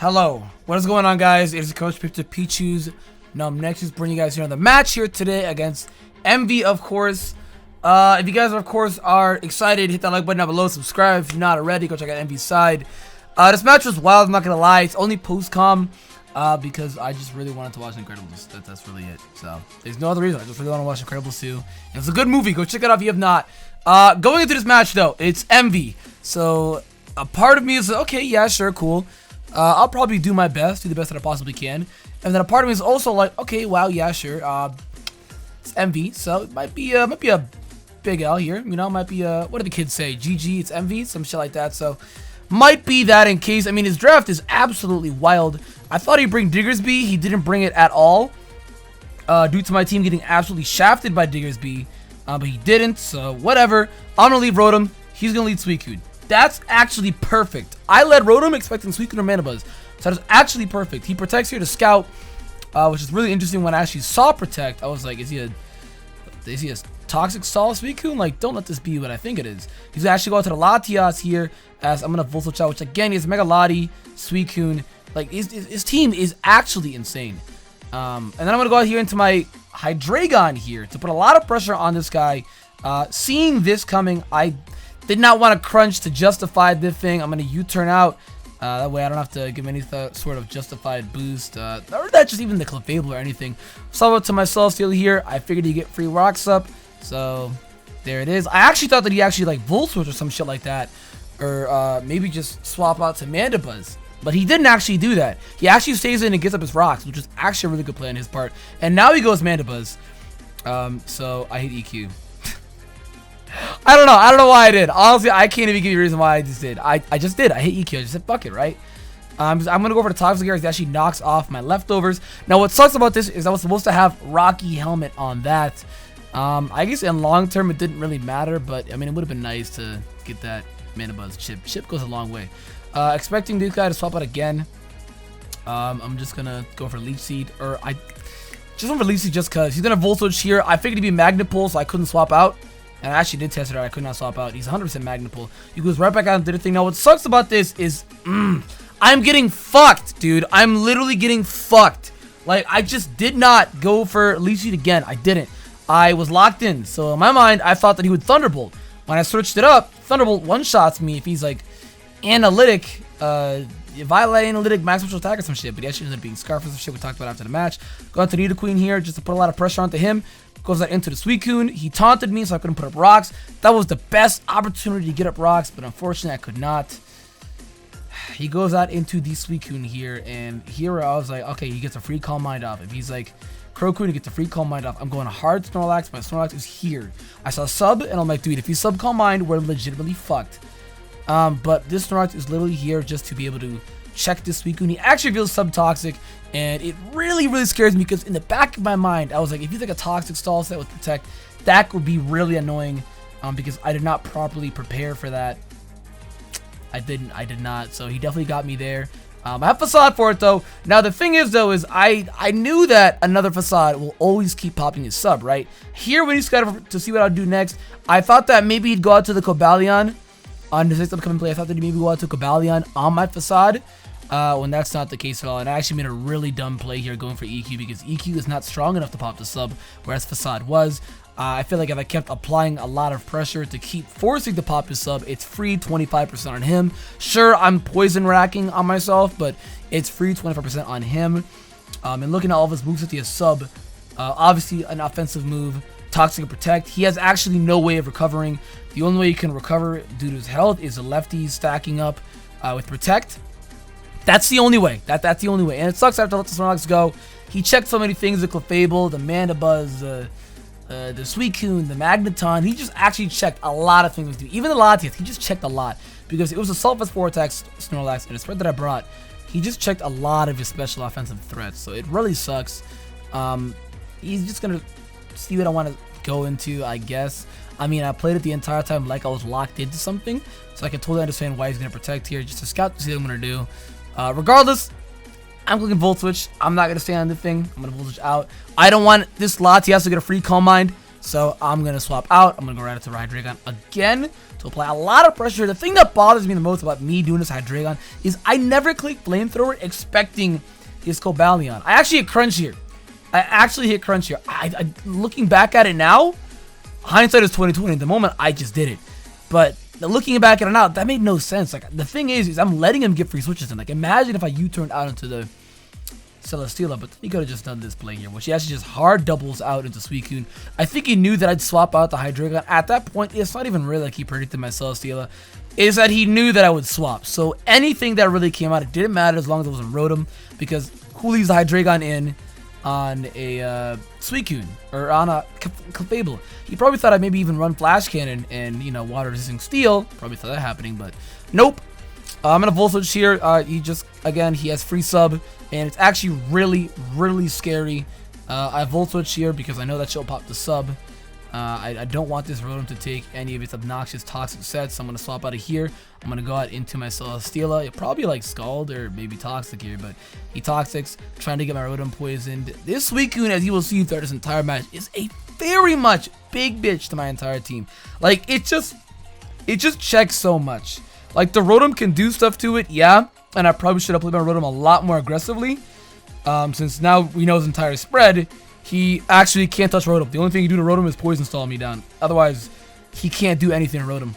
Hello, what is going on, guys? It is Coach Picture Pichu's NumbNexus bringing you guys here on the match here today against Emvee, of course. If you guys, of course, are excited, hit that like button down below, subscribe if you're not already, go check out Emvee's side. This match was wild, I'm not gonna lie. It's only post-com because I just really wanted to watch Incredibles. That's really it. So there's no other reason. I just really want to watch Incredibles 2. And it's a good movie. Go check it out if you have not. Going into this match though, it's Emvee. So a part of me is okay, yeah, sure, cool. I'll probably do my best, do the best that I possibly can. And then a part of me is also like, okay, wow, yeah, sure. It's Emvee, so it might be a big L here. You know, might be what do the kids say? GG, it's Emvee, some shit like that. So might be that in case. I mean, his draft is absolutely wild. I thought he'd bring Diggersby. He didn't bring it at all. Due to my team getting absolutely shafted by Diggersby. But he didn't, so whatever. I'm gonna leave Rotom. He's gonna lead Suicune. That's actually perfect. I led Rotom expecting Suicune or Manabuzz. So that's actually perfect. He protects here to Scout, which is really interesting. When I actually saw Protect, I was like, is he a Toxic Stall Suicune? Like, don't let this be what I think it is. He's actually going to the Latias here, as I'm going to Volt Switch out, which again is Mega Lati, Suicune. Like, his team is actually insane. And then I'm going to go out here into my Hydreigon here to put a lot of pressure on this guy. Seeing this coming, I did not want to crunch to justify this thing. I'm going to U-turn out. That way I don't have to give any sort of justified boost. Or that's just even the Clefable or anything. Solve it to my Celestial here. I figured he'd get free rocks up. So there it is. I actually thought that he actually like Volt Switch or some shit like that. Or maybe just swap out to Mandibuzz. But he didn't actually do that. He actually stays in and gets up his rocks, which is actually a really good play on his part. And now he goes Mandibuzz. So I hate EQ. I don't know why I did. Honestly, I can't even give you a reason why I just did. I just did. I hate EQ. I just said fuck it, right? I'm gonna go over to Toxic Air. It actually knocks off my leftovers. Now, what sucks about this is I was supposed to have Rocky Helmet on that. I guess in long term it didn't really matter, but I mean it would have been nice to get that Manabuzz chip. Chip goes a long way. Expecting this guy to swap out again. I'm just gonna go for Leaf Seed, or I just went for Leaf Seed just cause he's gonna Volt Switch here. I figured he'd be Magnapole, so I couldn't swap out. And I actually did test it out. I could not swap out. He's 100% Magnapole. He goes right back out and did a thing. Now, what sucks about this is, I'm getting fucked, dude. I'm literally getting fucked. Like, I just did not go for Leaf Seed again. I didn't. I was locked in. So, in my mind, I thought that he would Thunderbolt. When I switched it up, Thunderbolt one-shots me if he's, like, Analytic, Violet Analytic, Max Special Attack or some shit. But he actually ended up being Scarf or some shit we talked about after the match. Going to Nidoqueen here just to put a lot of pressure onto him. Goes that into the Suicune. He taunted me, so I couldn't put up rocks. That was the best opportunity to get up rocks, but unfortunately, I could not. He goes out into the Suicune here, and here I was like, okay, he gets a free Calm Mind off. If he's like Crocoon, he gets a free Calm Mind off. I'm going hard Snorlax. My Snorlax is here. I saw Sub, and I'm like, dude, if he's Sub Calm Mind, we're legitimately fucked. But this Snorlax is literally here just to be able to check this Suicune. He actually feels Subtoxic, and it really scares me because in the back of my mind, I was like, if he's like a Toxic Stall set with Protect, that would be really annoying because I did not properly prepare for that. I did not, so he definitely got me there. I have Facade for it, though. Now, the thing is, though, is I knew that another Facade will always keep popping his Sub, right? Here, when he's got to see what I'll do next, I thought that maybe he'd go out to the Cobalion on his next upcoming play. I thought that he'd maybe go out to Cobalion on my Facade. When that's not the case at all. And I actually made a really dumb play here going for EQ because EQ is not strong enough to pop the Sub, whereas Facade was. I feel like if I kept applying a lot of pressure to keep forcing to pop his Sub, it's free 25% on him. Sure, I'm poison racking on myself, but it's free 25% on him. And looking at all of his moves with the Sub, obviously an offensive move, Toxic and Protect. He has actually no way of recovering. The only way he can recover due to his health is the lefties stacking up with Protect. That's the only way. That's the only way. And it sucks after I let the Snorlax go. He checked so many things, the Clefable, the Mandibuzz, the Suicune, the Magneton. He just actually checked a lot of things. Even the Latias, he just checked a lot. Because it was a Sulphur Spore attack Snorlax and the spread that I brought. He just checked a lot of his special offensive threats. So it really sucks. He's just going to see what I want to go into, I guess. I mean, I played it the entire time like I was locked into something. So I can totally understand why he's going to Protect here. Just to scout to see what I'm going to do. Regardless, I'm clicking Volt Switch. I'm not going to stay on the thing. I'm going to Volt Switch out. I don't want this Latias to get a free Calm Mind. So I'm going to swap out. I'm going to go right into Hydreigon again to apply a lot of pressure. The thing that bothers me the most about me doing this Hydreigon is I never click Flamethrower expecting his Cobalion. I actually hit Crunch here. I looking back at it now, hindsight is 2020. At the moment, I just did it. But looking back at it now, that made no sense. Like, the thing is I'm letting him get free switches in. Like, imagine if I U-turned out into the Celesteela, but he could have just done this play here, which he actually just hard doubles out into Suicune. I think he knew that I'd swap out the Hydreigon. At that point, it's not even really like he predicted my Celesteela. Is that he knew that I would swap. So anything that really came out, it didn't matter as long as it wasn't Rotom, because who leaves the Hydreigon in on a Suicune or on a Clefable? He probably thought I'd maybe even run Flash Cannon and, you know, water resisting Steel. Probably thought that happening, but nope. I'm gonna Volt Switch here. He just, again, he has free sub, and it's actually really scary. I Volt Switch here because I know that she'll pop the sub. I don't want this Rotom to take any of its obnoxious toxic sets, so I'm gonna swap out of here. I'm gonna go out into my Celesteela. It probably like Scald or maybe Toxic here, but he Toxics, trying to get my Rotom poisoned. This Suicune, as you will see throughout this entire match, is a very much big bitch to my entire team. Like, it just checks so much. Like, the Rotom can do stuff to it, yeah, and I probably should have played my Rotom a lot more aggressively. Since now we know his entire spread, he actually can't touch Rotom. The only thing he can do to Rotom is Poison Stall me down. Otherwise, he can't do anything to Rotom.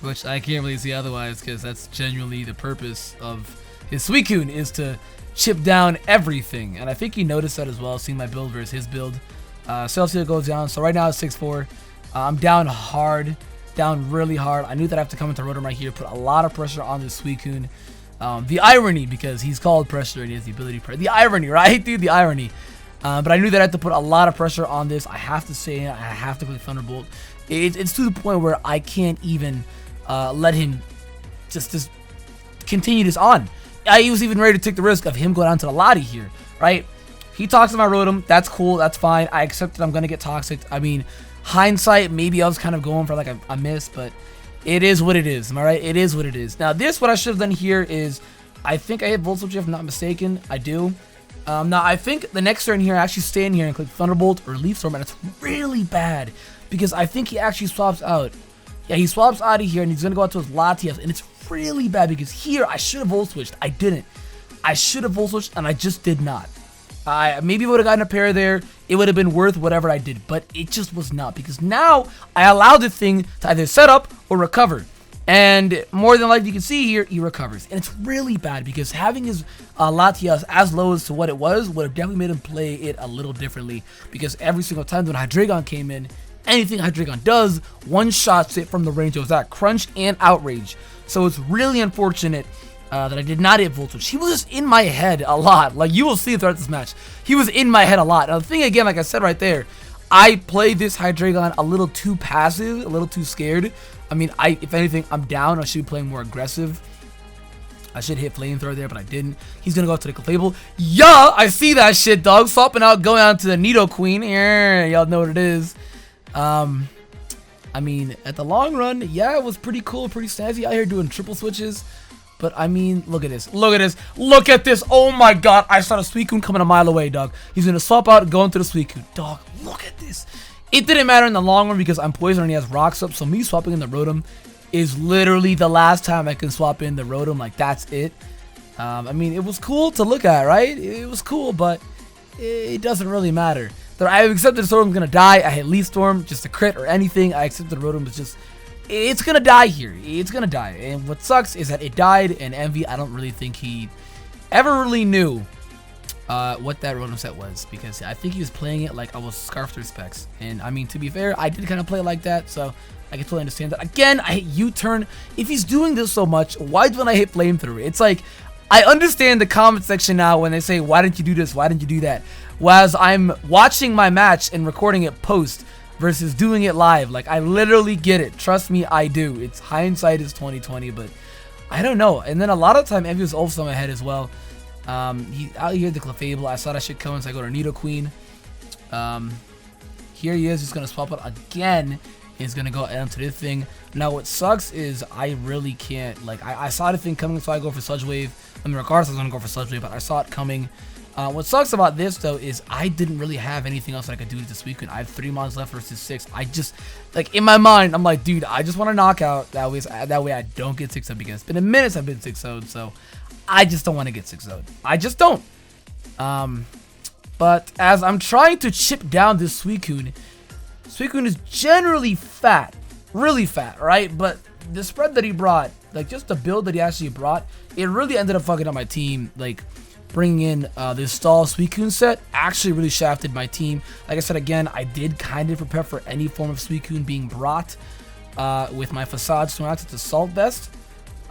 Which I can't really see otherwise, because that's genuinely the purpose of his Suicune, is to chip down everything. And I think he noticed that as well, seeing my build versus his build. Celesteela goes down, so right now it's 6-4. I'm down hard. Down really hard. I knew that I have to come into Rotom right here, put a lot of pressure on this Suicune. The irony, because he's called pressure and he has the ability to pressure. The irony, right, dude? The irony. But I knew that I had to put a lot of pressure on this. I have to say it. I have to click Thunderbolt. It's to the point where I can't even let him just continue this on. I was even ready to take the risk of him going down to the Lottie here, right? He talks to my Rotom. That's cool. That's fine. I accept that I'm going to get Toxic. I mean, hindsight, maybe I was kind of going for like a miss, but it is what it is. Am I right? It is what it is. Now, what I should have done here is, I think I hit Volt Switch if I'm not mistaken. I do. Now, I think the next turn here, I actually stay in here and click Thunderbolt or Leaf Storm, and it's really bad because I think he actually swaps out. Yeah, he swaps out of here, and he's going to go out to his Latias, and it's really bad because here I should have Volt Switched. I didn't. I should have Volt Switched, and I just did not. Maybe I would have gotten a pair there. It would have been worth whatever I did, but it just was not, because now I allowed the thing to either set up or recover. And more than likely, you can see here, he recovers. And it's really bad because having his Latias as low as to what it was would have definitely made him play it a little differently. Because every single time when Hydreigon came in, anything Hydreigon does, one-shots it from the range of that Crunch and Outrage. So it's really unfortunate that I did not hit Volt Switch. He was just in my head a lot. Like, you will see throughout this match. He was in my head a lot. Now, the thing, again, like I said right there, I played this Hydreigon a little too passive, a little too scared. I mean, if anything, I'm down. I should be playing more aggressive. I should hit Flamethrower there, but I didn't. He's going to go to the Clefable. Yeah, I see that shit, dog. Swapping out, going on to the Nidoqueen. Y'all know what it is. I mean, at the long run, yeah, it was pretty cool, pretty snazzy out here doing triple switches. But, I mean, look at this. Look at this. Look at this. Oh, my God. I saw the Suicune coming a mile away, dog. He's going to swap out, go into the Suicune. Dog, look at this. It didn't matter in the long run because I'm poisoned and he has rocks up. So, me swapping in the Rotom is literally the last time I can swap in the Rotom. Like, that's it. I mean, it was cool to look at, right? It was cool, but it doesn't really matter. I accepted the Rotom's going to die. I hit Leaf Storm, just a crit or anything. I accepted the Rotom. It's going to die here. It's going to die. And what sucks is that it died, and Emvee, I don't really think he ever really knew what that Rotom set was, because I think he was playing it like I was Scarfed Respects. And, I mean, to be fair, I did kind of play it like that, so I can totally understand that. Again, I hit U-turn. If he's doing this so much, why don't I hit Flamethrower? It's like, I understand the comment section now when they say, why didn't you do this? Why didn't you do that? Whereas I'm watching my match and recording it post versus doing it live. Like, I literally get it. Trust me, I do. It's hindsight is 2020, but I don't know. And then a lot of the time, Emvee was also in my head as well. He out here, the Clefable. I saw that shit coming, so I go to Nidoqueen. Here he is. He's going to swap out again. He's going to go onto this thing. Now, what sucks is I really can't. Like, I saw the thing coming, so I go for Sludge Wave. I mean, regardless, I was going to go for Sludge Wave, but I saw it coming. What sucks about this though is I didn't really have anything else that I could do this weekend. I had 3 mods left versus 6. I just, like, in my mind, I'm like, dude, I just want to knock out. That way I don't get 6-0 because it's been a minute since I've been 6-0'd, so I just don't want to get 6-0'd. I just don't. But as I'm trying to chip down this Suicune is generally fat, really fat, right? But the spread that he brought, like just the build that he actually brought, it really ended up fucking up my team. Like, bringing in this stall Suicune set actually really shafted my team. Like I said, again, I did kind of prepare for any form of Suicune being brought with my Facade Snorlax. It's Assault Vest.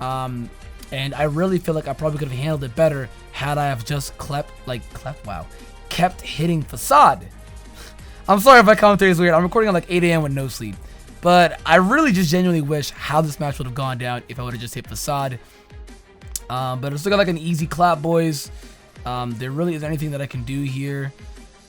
And I really feel like I probably could have handled it better had I have just kept hitting Facade. I'm sorry if my commentary is weird. I'm recording at like 8 a.m. with no sleep. But I really just genuinely wish how this match would have gone down if I would have just hit Facade. But it's still got like an easy clap, boys. There really isn't anything that I can do here.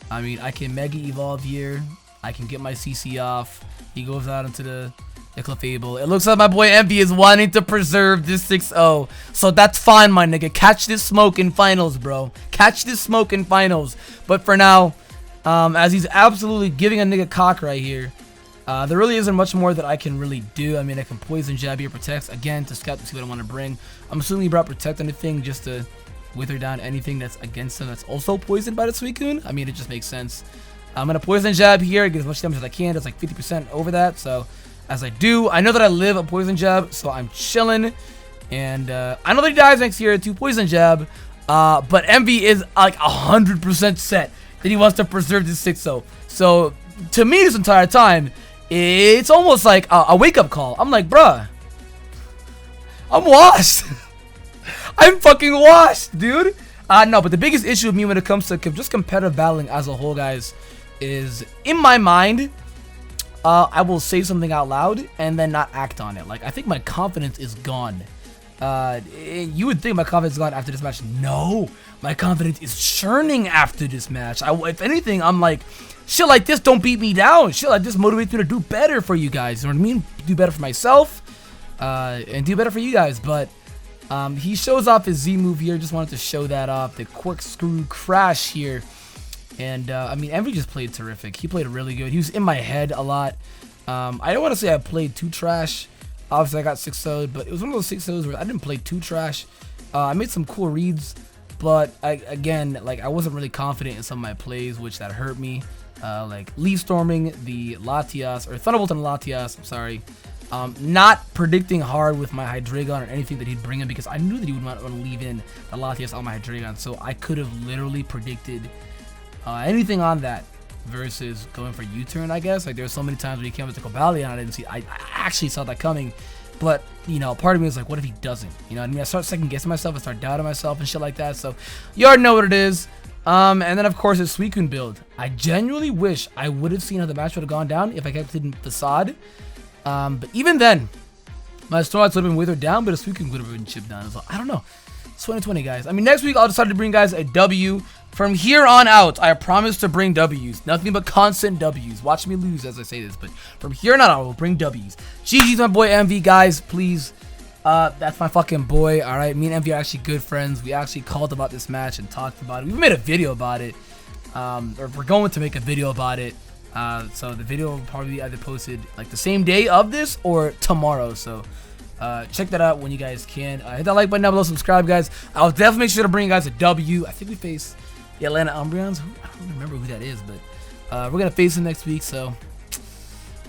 I mean, I can Mega Evolve here. I can get my CC off. He goes out into the Clefable. It looks like my boy Emvee is wanting to preserve this 6-0. So that's fine, my nigga. Catch this smoke in finals, bro. Catch this smoke in finals. But for now, as he's absolutely giving a nigga cock right here, there really isn't much more that I can really do. I mean, I can Poison Jab here, Protects, again, to scout to see what I want to bring. I'm assuming he brought Protect anything just to wither down anything that's against him that's also poisoned by the Suicune. I mean, it just makes sense. I'm going to Poison Jab here, get as much damage as I can. It's like 50% over that, so as I do, I know that I live a Poison Jab, so I'm chilling. And I know that he dies next year to Poison Jab, but Emvee is like 100% set that he wants to preserve this 6-0. So, to me, this entire time, it's almost like a wake-up call. I'm like, bruh, I'm washed. I'm fucking washed, dude. No, but the biggest issue with me when it comes to just competitive battling as a whole, guys, is in my mind, I will say something out loud and then not act on it. Like, I think my confidence is gone. You would think my confidence is gone after this match. No, my confidence is churning after this match. If anything, I'm like, shit like this don't beat me down. Shit like this motivates me to do better for you guys. You know what I mean? Do better for myself, and do better for you guys. But he shows off his Z move here. Just wanted to show that off. The corkscrew crash here. And, I mean, Emvee just played terrific. He played really good. He was in my head a lot. I don't want to say I played too trash. Obviously, I got 6-0'd, but it was one of those 6-0's where I didn't play too trash. I made some cool reads, but, again, like, I wasn't really confident in some of my plays, which that hurt me. Like, Leaf Storming the Latias, or Thunderbolt and Latias, I'm sorry. Not predicting hard with my Hydreigon or anything that he'd bring in because I knew that he would not want to leave in the Latias on my Hydreigon, so I could have literally predicted anything on that versus going for U-turn, I guess. Like, there's so many times when he came with the Cobalion, I didn't see, I actually saw that coming, but, you know, part of me was like, what if he doesn't? You know what I mean? I start second guessing myself, I start doubting myself and shit like that, so you already know what it is. And then, of course, his Suicune build. I genuinely wish I would have seen how the match would have gone down if I kept hitting Facade. But even then, my Snorlax would have been withered down, but a Suicune would have been chipped down as well. I don't know. It's 2020, guys. I mean, next week, I'll decide to bring guys a W. From here on out, I promise to bring W's. Nothing but constant W's. Watch me lose as I say this, but from here on out, I will bring W's. GG's my boy Emvee, guys. Please. That's my fucking boy, alright? Me and Emvee are actually good friends. We actually called about this match and talked about it. We made a video about it. Or we're going to make a video about it. So the video will probably be either posted like the same day of this or tomorrow. So check that out when you guys can. Hit that like button down below, subscribe, guys. I'll definitely make sure to bring you guys a W. I think we face the Atlanta Umbreons. I don't remember who that is, but we're gonna face them next week. So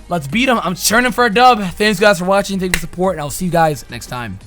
let's beat them. I'm churning for a dub. Thanks guys for watching. Thank you for the support, and I'll see you guys next time.